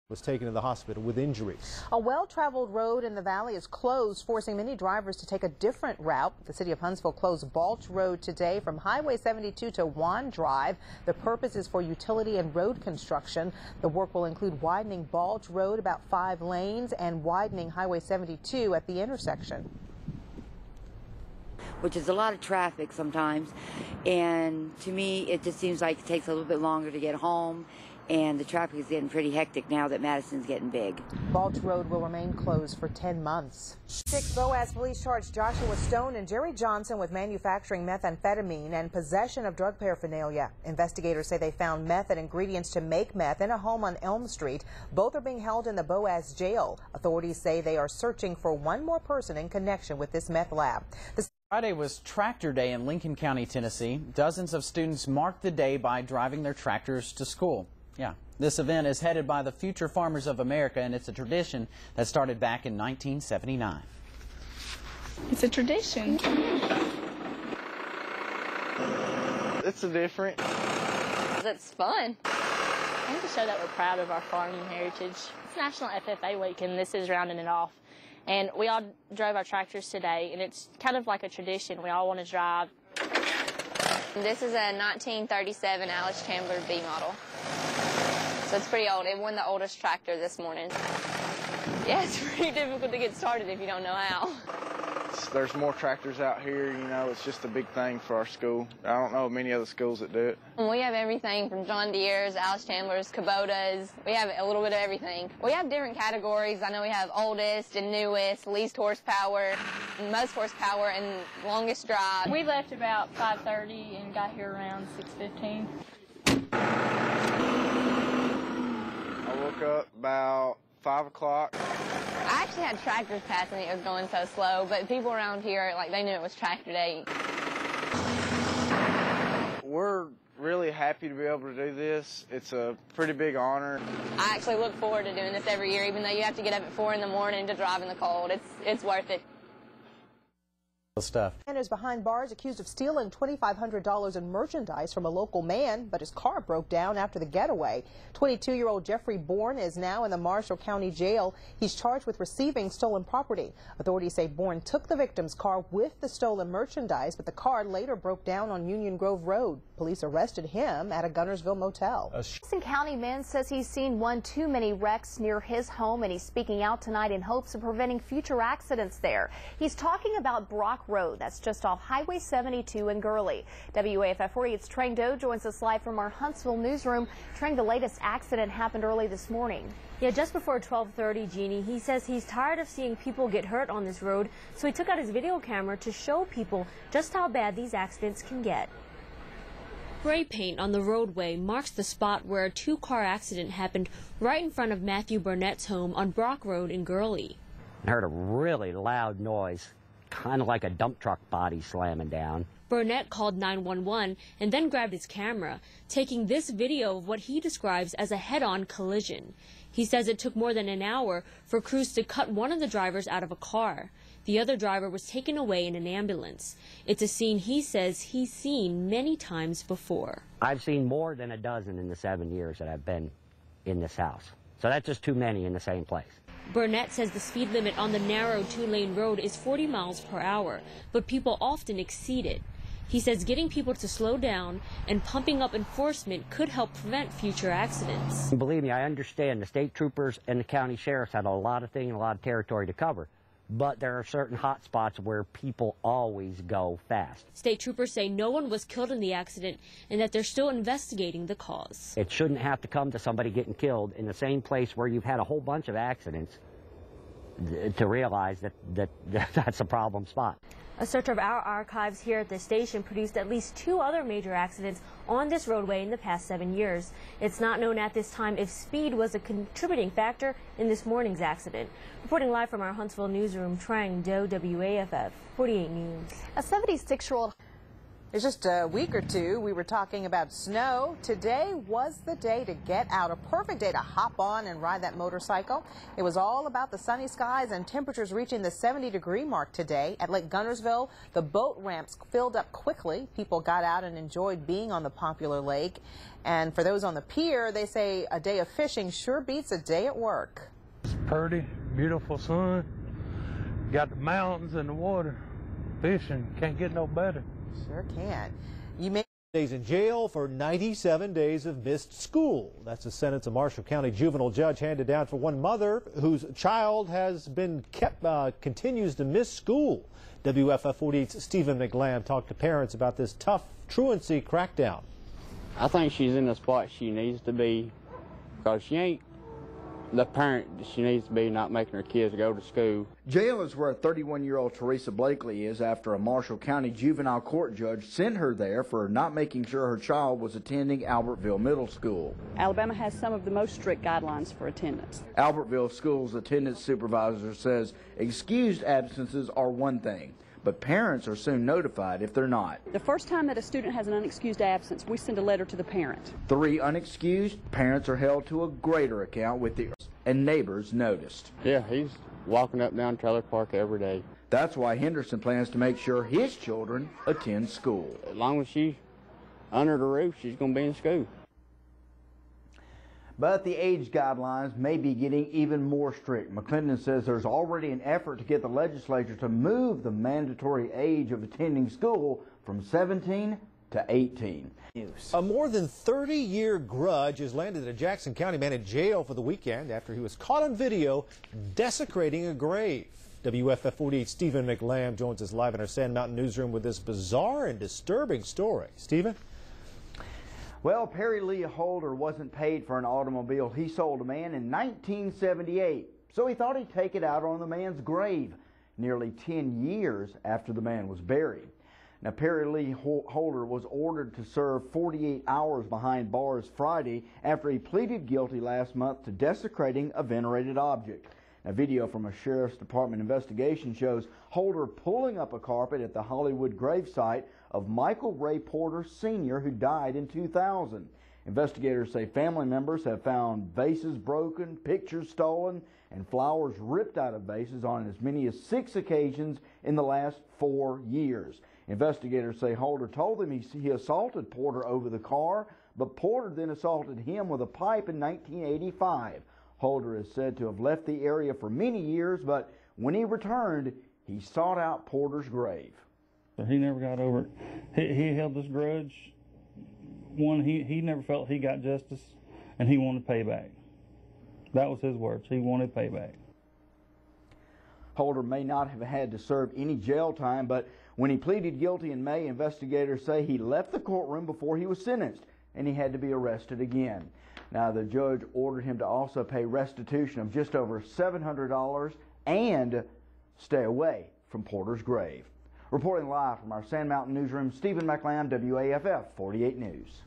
Was taken to the hospital with injuries. A well-traveled road in the valley is closed, forcing many drivers to take a different route. The city of Huntsville closed Balch Road today from Highway 72 to Juan Drive. The purpose is for utility and road construction. The work will include widening Balch Road about 5 lanes and widening Highway 72 at the intersection. Which is a lot of traffic sometimes, and to me it just seems like it takes a little bit longer to get home, and the traffic is getting pretty hectic now that Madison's getting big. Balch Road will remain closed for 10 months. 6 Boaz police charged Joshua Stone and Jerry Johnson with manufacturing methamphetamine and possession of drug paraphernalia. Investigators say they found meth and ingredients to make meth in a home on Elm Street. Both are being held in the Boaz jail. Authorities say they are searching for one more person in connection with this meth lab. Friday was Tractor Day in Lincoln County, Tennessee. Dozens of students marked the day by driving their tractors to school. Yeah, this event is headed by the Future Farmers of America, and it's a tradition that started back in 1979. It's a tradition. It's different. It's fun. I want to show that we're proud of our farming heritage. It's National FFA Week, and this is rounding it off. And we all drove our tractors today, and it's kind of like a tradition. We all want to drive. This is a 1937 Alice Chandler B model. So it's pretty old. It won the oldest tractor this morning. Yeah, it's pretty difficult to get started if you don't know how. There's more tractors out here, you know, it's just a big thing for our school. I don't know of many other schools that do it. We have everything from John Deere's, Alice Chandler's, Kubota's. We have a little bit of everything. We have different categories. I know we have oldest and newest, least horsepower, most horsepower, and longest drive. We left about 5:30 and got here around 6:15. I woke up about 5 o'clock. I actually had tractors passing me. It was going so slow, but people around here, like, they knew it was tractor day. We're really happy to be able to do this. It's a pretty big honor. I actually look forward to doing this every year, even though you have to get up at 4 in the morning to drive in the cold. It's worth it. Stuff. Man is behind bars accused of stealing $2,500 in merchandise from a local man, but his car broke down after the getaway. 22-year-old Jeffrey Bourne is now in the Marshall County Jail. He's charged with receiving stolen property. Authorities say Bourne took the victim's car with the stolen merchandise, but the car later broke down on Union Grove Road. Police arrested him at a Gunnersville motel. Jackson County man says he's seen one too many wrecks near his home, and he's speaking out tonight in hopes of preventing future accidents there. He's talking about Brock Road. That's just off Highway 72 in Gurley. WAFF 48's Trang Do joins us live from our Huntsville newsroom. Trang, the latest accident happened early this morning. Yeah, just before 12:30, Jeannie. He says he's tired of seeing people get hurt on this road, so he took out his video camera to show people just how bad these accidents can get. Spray paint on the roadway marks the spot where a 2-car accident happened right in front of Matthew Burnett's home on Brock Road in Gurley. I heard a really loud noise, kind of like a dump truck body slamming down. Burnett called 911 and then grabbed his camera, taking this video of what he describes as a head-on collision. He says it took more than an hour for crews to cut one of the drivers out of a car. The other driver was taken away in an ambulance. It's a scene he says he's seen many times before. I've seen more than a dozen in the 7 years that I've been in this house. So that's just too many in the same place. Burnett says the speed limit on the narrow 2-lane road is 40 miles per hour, but people often exceed it. He says getting people to slow down and pumping up enforcement could help prevent future accidents. Believe me, I understand the state troopers and the county sheriffs have a lot of things, a lot of territory to cover. But there are certain hot spots where people always go fast. State troopers say no one was killed in the accident and that they're still investigating the cause. It shouldn't have to come to somebody getting killed in the same place where you've had a whole bunch of accidents to realize that's a problem spot. A search of our archives here at the station produced at least 2 other major accidents on this roadway in the past 7 years. It's not known at this time if speed was a contributing factor in this morning's accident. Reporting live from our Huntsville newsroom, Trang Do, WAFF 48 News. A 76-year-old It's just a week or two, we were talking about snow. Today was the day to get out, a perfect day to hop on and ride that motorcycle. It was all about the sunny skies and temperatures reaching the 70-degree mark today. At Lake Guntersville, the boat ramps filled up quickly. People got out and enjoyed being on the popular lake. And for those on the pier, they say a day of fishing sure beats a day at work. It's pretty, beautiful sun. Got the mountains and the water. Fishing, can't get no better. Sure can. You may Days in jail for 97 days of missed school. That's the sentence a Marshall County juvenile judge handed down for one mother whose child has been continues to miss school. WFF 48's Stephen McLam talked to parents about this tough truancy crackdown. I think she's in the spot she needs to be, because she ain't the parent she needs to be, not making her kids go to school. Jail is where 31-year-old Teresa Blakely is after a Marshall County juvenile court judge sent her there for not making sure her child was attending Albertville Middle School. Alabama has some of the most strict guidelines for attendance. Albertville School's attendance supervisor says excused absences are one thing, but parents are soon notified if they're not. The first time that a student has an unexcused absence, we send a letter to the parent. 3 unexcused, parents are held to a greater account with the and neighbors noticed. Yeah, he's walking up and down Trailer Park every day. That's why Henderson plans to make sure his children attend school. As long as she's under the roof, she's going to be in school. But the age guidelines may be getting even more strict. McClendon says there's already an effort to get the legislature to move the mandatory age of attending school from 17 to 18. A more than 30-year grudge has landed a Jackson County man in jail for the weekend after he was caught on video desecrating a grave. WFF 48 Stephen McLam joins us live in our Sand Mountain newsroom with this bizarre and disturbing story. Stephen? Well, Perry Lee Holder wasn't paid for an automobile he sold a man in 1978, so he thought he'd take it out on the man's grave, nearly 10 years after the man was buried. Now, Perry Lee Holder was ordered to serve 48 hours behind bars Friday after he pleaded guilty last month to desecrating a venerated object. A video from a Sheriff's Department investigation shows Holder pulling up a carpet at the Hollywood gravesite of Michael Ray Porter Sr., who died in 2000. Investigators say family members have found vases broken, pictures stolen, and flowers ripped out of vases on as many as 6 occasions in the last 4 years. Investigators say Holder told them he assaulted Porter over the car, but Porter then assaulted him with a pipe in 1985. Holder is said to have left the area for many years, but when he returned, he sought out Porter's grave. He never got over it. He held this grudge. One, he never felt he got justice, and he wanted payback. That was his words. He wanted payback. Holder may not have had to serve any jail time, but when he pleaded guilty in May, investigators say he left the courtroom before he was sentenced, and he had to be arrested again. Now, the judge ordered him to also pay restitution of just over $700 and stay away from Porter's grave. Reporting live from our Sand Mountain newsroom, Stephen McLam, WAFF 48 News.